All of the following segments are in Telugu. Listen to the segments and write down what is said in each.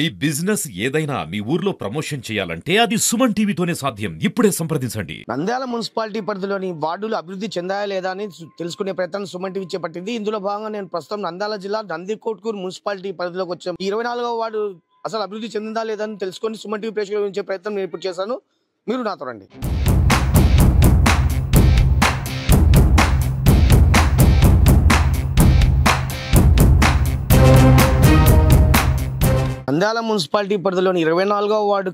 ఈ బిజినెస్ ఏదైనా మీ ఊర్లో ప్రమోషన్ చేయాలంటే అది సుమన్ టీవీతోనే సాధ్యం. ఇప్పుడే సంప్రదించండి. నంద్యాల మున్సిపాలిటీ పరిధిలోని వార్డులు అభివృద్ధి చెందాయా లేదా అని తెలుసుకునే ప్రయత్నం సుమన్ టీవీ చేపట్టింది. ఇందులో భాగంగా నేను ప్రస్తుతం నంద్యాల జిల్లా నందికొట్కూరు మున్సిపాలిటీ పరిధిలోకి వచ్చాం. ఈ 24వ వార్డు అసలు అభివృద్ధి చెందిందా లేదా అని తెలుసుకొని సుమన్ టీవీ ప్రేక్షకులకు ఇచ్చే ప్రయత్నం నేను ఇప్పుడు చేశాను. మీరు నాతో రండి. నంద్యాల మున్సిపాలిటీ పరిధిలోని 24వ వార్డు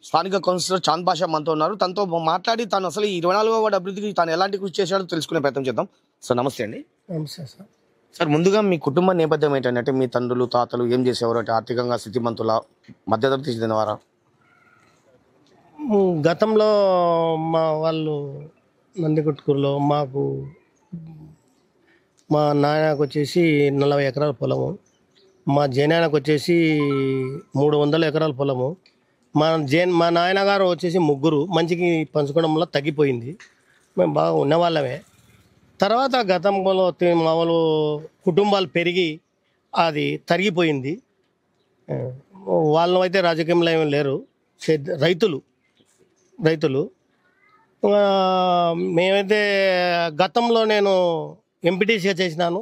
స్థానిక కౌన్సిలర్ చాంద్ బాషా మనతో ఉన్నారు. తనతో మాట్లాడి తాను అసలు ఈ 24వ వార్డు అభివృద్ధికి తాను ఎలాంటి కృషి చేశాడో తెలుసుకునే ప్రయత్నం చేద్దాం. సార్ నమస్తే అండి. నమస్తే సార్. సార్ ముందుగా మీ కుటుంబ నేపథ్యం ఏంటంటే మీ తండ్రులు తాతలు ఏం చేసేవారు? అంటే ఆర్థికంగా స్థితిమంతుల మధ్యతరగతి చెందినవారా? గతంలో మా వాళ్ళు నందికొట్కూరులో మా నాయనకు వచ్చేసి 40 ఎకరాల పొలము, మా జనాయనకు వచ్చేసి 300 ఎకరాల పొలము. మా నాయనగారు వచ్చేసి ముగ్గురు, మంచికి పంచుకోవడం వల్ల తగ్గిపోయింది. మేము బాగా ఉన్నవాళ్ళమే. తర్వాత గతంలో మామూలు కుటుంబాలు పెరిగి అది తరిగిపోయింది. వాళ్ళు అయితే రాజకీయంలో ఏమీ లేరు, రైతులు. మేమైతే గతంలో నేను ఎంపీటీసీగా చేసినాను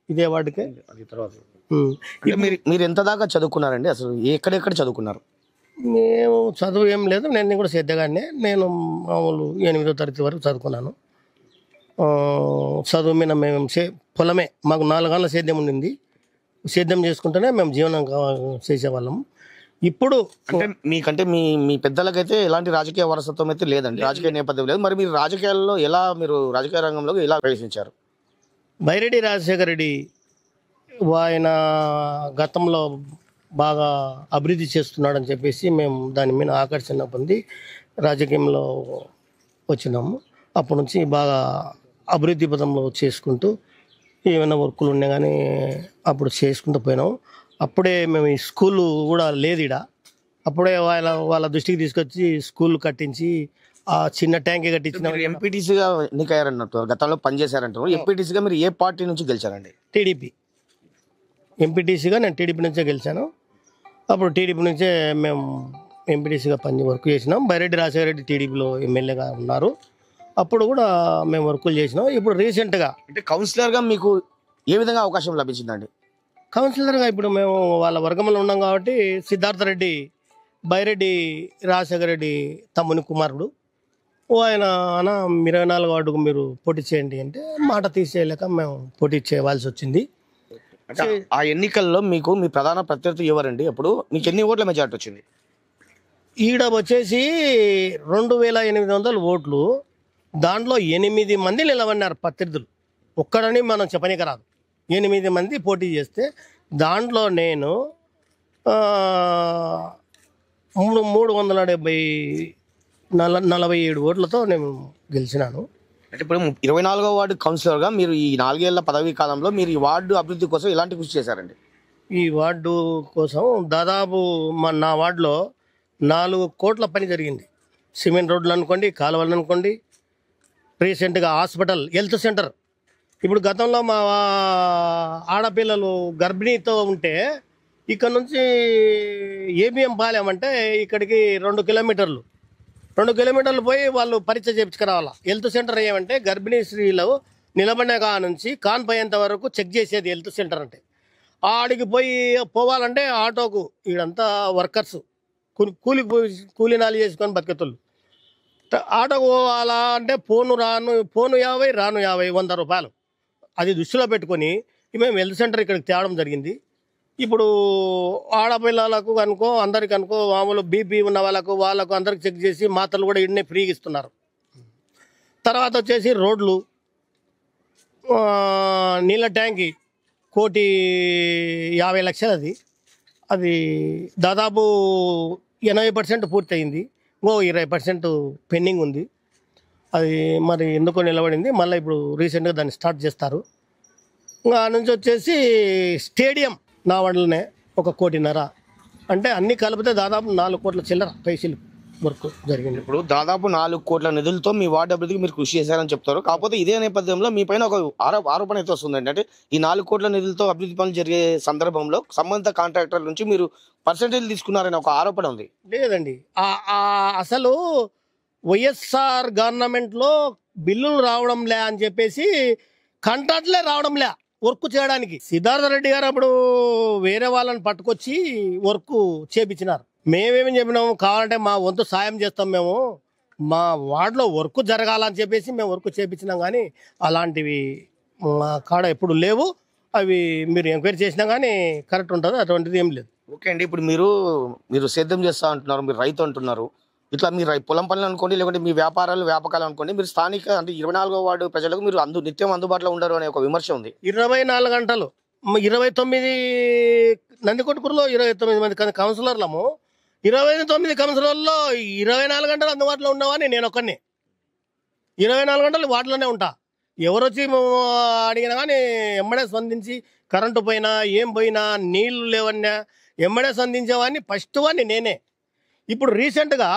ఇదే వార్డుకే. అది తర్వాత మీరు ఎంత దాకా చదువుకున్నారండి? అసలు ఎక్కడెక్కడ చదువుకున్నారు? మేము చదువు ఏం లేదు, నేను కూడా సేద్యగానే. నేను మామూలు 8వ తరగతి వరకు చదువుకున్నాను. చదువు మీద మేము పొలమే, మాకు 4 గంటల సేద్యం ఉండింది. సేద్యం చేసుకుంటేనే మేము జీవనం చేసేవాళ్ళము. ఇప్పుడు అంటే మీకంటే మీ పెద్దలకైతే ఎలాంటి రాజకీయ వారసత్వం అయితే లేదండి, రాజకీయ నేపథ్యం లేదు. మరి మీరు రాజకీయాల్లో మీరు రాజకీయ రంగంలోకి ఎలా ప్రవేశించారు? బైరెడ్డి రాజశేఖర రెడ్డి ఆయన గతంలో బాగా అభివృద్ధి చేస్తున్నాడని చెప్పేసి మేము దాని మీద ఆకర్షణ పొంది రాజకీయంలో వచ్చినాము. అప్పటి నుంచి బాగా అభివృద్ధి పదంలో చేసుకుంటూ ఏమైనా వర్కులు ఉన్నాయి కానీ అప్పుడు చేసుకుంటూ పోయినాము. అప్పుడే మేము ఈ స్కూలు కూడా లేదు ఇక్కడ. అప్పుడే వాళ్ళ దృష్టికి తీసుకొచ్చి స్కూల్ కట్టించి ఆ చిన్న ట్యాంక్ కట్టించిన. ఎంపీటీసీగా ఎన్నికయ్యారన్నట్టు గతంలో పనిచేశారంటారు. ఎంపీటీసీగా మీరు ఏ పార్టీ నుంచి గెలిచారండి? టీడీపీ. ఎంపీటీసీగా నేను టీడీపీ నుంచే గెలిచాను. అప్పుడు టీడీపీ నుంచే మేము ఎంపీటీసీగా వర్క్ చేసినాం. బైరెడ్డి రాజశేఖర రెడ్డి టీడీపీలో ఎమ్మెల్యేగా ఉన్నారు. అప్పుడు కూడా మేము వర్కులు చేసినాం. ఇప్పుడు రీసెంట్గా అంటే కౌన్సిలర్గా మీకు ఏ విధంగా అవకాశం లభించిందండి? కౌన్సిలర్గా ఇప్పుడు మేము వాళ్ళ వర్గంలో ఉన్నాం కాబట్టి సిద్ధార్థ రెడ్డి బైరెడ్డి రాజశేఖర రెడ్డి తమ్ముని కుమారుడు. ఆయన 24వ వార్డుకు మీరు పోటీ చేయండి అంటే మాట తీసేయలేక మేము పోటీ చేయవలసి వచ్చింది. అంటే ఆ ఎన్నికల్లో మీకు మీ ప్రధాన ప్రత్యర్థి ఎవరండి? అప్పుడు మీకు ఎన్ని ఓట్ల మెజార్టీ వచ్చింది? ఈడ వచ్చేసి 2800 ఓట్లు. దాంట్లో 8 మంది నిలబడినారు ప్రత్యర్థులు. ఒక్కడని మనం చెప్పనీకి రాదు. 8 మంది పోటీ చేస్తే దాంట్లో నేను 347 ఓట్లతో నేను గెలిచినాను. అంటే ఇప్పుడు 24వ వార్డు కౌన్సిలర్గా మీరు ఈ 4 ఏళ్ల పదవీ కాలంలో మీరు ఈ వార్డు అభివృద్ధి కోసం ఎలాంటి కృషి చేశారండి? ఈ వార్డు కోసం దాదాపు నా వార్డులో 4 కోట్ల పని జరిగింది. సిమెంట్ రోడ్లు అనుకోండి, కాలువలు అనుకోండి, రీసెంట్గా హాస్పిటల్, హెల్త్ సెంటర్. ఇప్పుడు గతంలో మా ఆడపిల్లలు గర్భిణీతో ఉంటే ఇక్కడ నుంచి ఏబిఎం పాలెం అంటే ఇక్కడికి 2 కిలోమీటర్లు పోయి వాళ్ళు పరీక్ష చేయించుకురావాలా. హెల్త్ సెంటర్ ఏమంటే గర్భిణీ స్త్రీలు నిలబడిన నుంచి కాన్పోయేంత వరకు చెక్ చేసేది హెల్త్ సెంటర్ అంటే. ఆడికి పోవాలంటే ఆటోకు ఈడంతా వర్కర్స్ కూలీనాలు చేసుకొని బతికేతోళ్ళు. ఆటోకు పోవాలా అంటే పోను 50 రాను 50, 100 రూపాయలు. అది దృష్టిలో పెట్టుకొని మేము హెల్త్ సెంటర్ ఇక్కడికి తేవడం జరిగింది. ఇప్పుడు ఆడపిల్లలకు అనుకో, అందరికి అనుకో, మామూలు బీపీ ఉన్న వాళ్ళకు అందరికి చెక్ చేసి మాత్రలు కూడా ఇన్నే ఫ్రీగా ఇస్తున్నారు. తర్వాత వచ్చేసి రోడ్లు, నీళ్ళ ట్యాంకి 1,50,00,000 అది దాదాపు 80% పూర్తయింది. 20% పెండింగ్ ఉంది. అది మరి ఎందుకో నిలబడింది. మళ్ళీ ఇప్పుడు రీసెంట్గా దాన్ని స్టార్ట్ చేస్తారు. ఇంకా నుంచి వచ్చేసి స్టేడియం నా వార్డులోనే 1,50,00,000 అంటే అన్నీ కలిపితే దాదాపు 4 కోట్ల చిల్లర పైసలు. వర్క్ జరిగింది. ఇప్పుడు దాదాపు 4 కోట్ల నిధులతో మీ వార్డు అభివృద్ధికి మీరు కృషి చేశారని చెప్తారు. కాకపోతే ఇదే నేపథ్యంలో మీ పైన ఒక ఆరోపణ అయితే వస్తుంది. అంటే ఈ 4 కోట్ల నిధులతో అభివృద్ధి పనులు జరిగే సందర్భంలో సంబంధిత కాంట్రాక్టర్ నుంచి మీరు పర్సెంటేజ్ తీసుకున్నారని ఒక ఆరోపణ ఉంది. లేదండి, అసలు వైఎస్ఆర్ గవర్నమెంట్లో బిల్లులు రావడం లే అని చెప్పేసి కాంట్రాక్ట్లే రావడం లే వర్క్ చేయడానికి. సిద్ధార్థ రెడ్డి గారు అప్పుడు వేరే వాళ్ళని పట్టుకొచ్చి వర్క్ చేపించినారు. మేమేమి చెప్పినాము, కావాలంటే మా వంతు సాయం చేస్తాం, మేము మా వార్డులో వర్క్ జరగాలని చెప్పేసి మేము వర్క్ చేపించినాం. కానీ అలాంటివి మా కాడ ఎప్పుడు లేవు. అవి మీరు ఎంక్వైరీ చేసినా కానీ కరెక్ట్ ఉంటుంది, అటువంటిది ఏం లేదు. ఓకే అండి, ఇప్పుడు మీరు సేద్యం చేస్తా అంటున్నారు, మీరు రైతు అంటున్నారు. ఇట్లా మీరు పొలం పనులు అనుకోండి, లేకుంటే మీ వ్యాపకాలు అనుకోండి, మీరు స్థానిక అంటే 24వ వార్డు ప్రజలకు మీరు నిత్యం అందుబాటులో ఉండరు అనే ఒక విమర్శ ఉంది. 24 గంటలు 29 నందికొట్కూరులో 29 మంది కౌన్సిలర్లము. 29 కౌన్సిలర్లో 24 గంటలు అందుబాటులో ఉన్నావని నేను ఒక్కడిని. 24 గంటలు వాటిలోనే ఉంటా. ఎవరు వచ్చి అడిగినా కానీ ఎమ్మడే స్పందించి, కరెంటు పోయినా ఏం పోయినా నీళ్లు లేవన్నా ఎమ్మడే స్పందించేవాడిని, ఫస్ట్ వాడిని నేనే. ఇప్పుడు రీసెంట్గా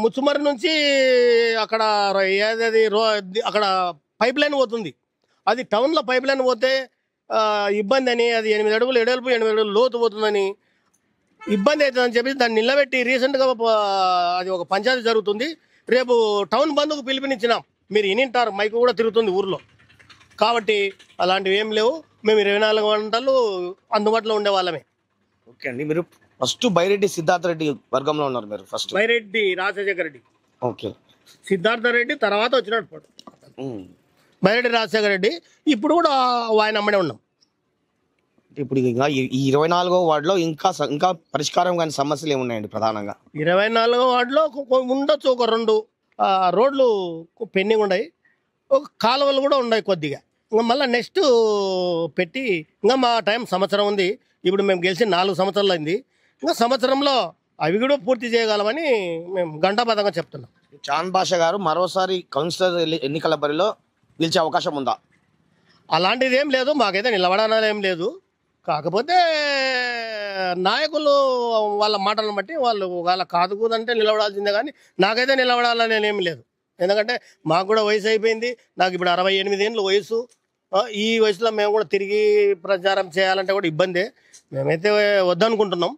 ముచ్చుమరి నుంచి అక్కడ ఏదది అక్కడ పైప్ లైన్ పోతుంది. అది టౌన్లో పైప్ లైన్ పోతే ఇబ్బంది అని, అది 8 అడుగులు ఎడల్పు 8 అడుగులు లోతు పోతుందని ఇబ్బంది అవుతుందని చెప్పేసి దాన్ని నిలబెట్టి రీసెంట్గా అది ఒక పంచాయతీ జరుగుతుంది. రేపు టౌన్ బంద్కు పిలుపునిచ్చినాం. మీరు వినింటారు, మైకు కూడా తిరుగుతుంది ఊర్లో. కాబట్టి అలాంటివి ఏం లేవు. మేము 24 గంటలు అందుబాటులో ఉండే వాళ్ళమే. ఓకే అండి, మీరు ఫస్ట్ బైరెడ్డి సిద్ధార్థ రెడ్డి వర్గంలో ఉన్నారు. మీరు ఫస్ట్ బైరెడ్డి రాజశేఖర రెడ్డి, ఓకే, సిద్ధార్థ రెడ్డి తర్వాత వచ్చినట్టు బైరెడ్డి రాజశేఖర రెడ్డి. ఇప్పుడు కూడా ఆయన అమ్మడే ఉన్నాం. ఇప్పుడు ఇంకా ఈ 24వ వార్డులో ఇంకా పరిష్కారం కాని సమస్యలు ఏమున్నాయండి? ప్రధానంగా 24వ వార్డులో ఉండొచ్చు ఒక 2 రోడ్లు పెండింగ్ ఉన్నాయి, ఒక కాలువలు కూడా ఉన్నాయి కొద్దిగా. ఇంకా మళ్ళీ నెక్స్ట్ పెట్టి, ఇంకా మా టైం సంవత్సరం ఉంది. ఇప్పుడు మేము గెలిచి 4 సంవత్సరాలు అయింది. ఇంకా సంవత్సరంలో అవి కూడా పూర్తి చేయగలమని మేము గంటాబద్ధంగా చెప్తున్నాం. చాంద్ బాషా గారు మరోసారి కౌన్సిలర్ ఎన్నికల బరిలో నిలిచే అవకాశం ఉందా? అలాంటిది ఏం లేదు, మాకైతే నిలబడాలని ఏం లేదు. కాకపోతే నాయకులు వాళ్ళ మాటలను బట్టి వాళ్ళు వాళ్ళ కాదుకుందంటే నిలబడాల్సిందే, కానీ నాకైతే నిలబడాలని ఏమి లేదు. ఎందుకంటే మాకు కూడా వయసు అయిపోయింది. నాకు ఇప్పుడు 68 ఏళ్ళు వయసు. ఈ వయసులో మేము కూడా తిరిగి ప్రచారం చేయాలంటే కూడా ఇబ్బందే. మేమైతే వద్దనుకుంటున్నాం.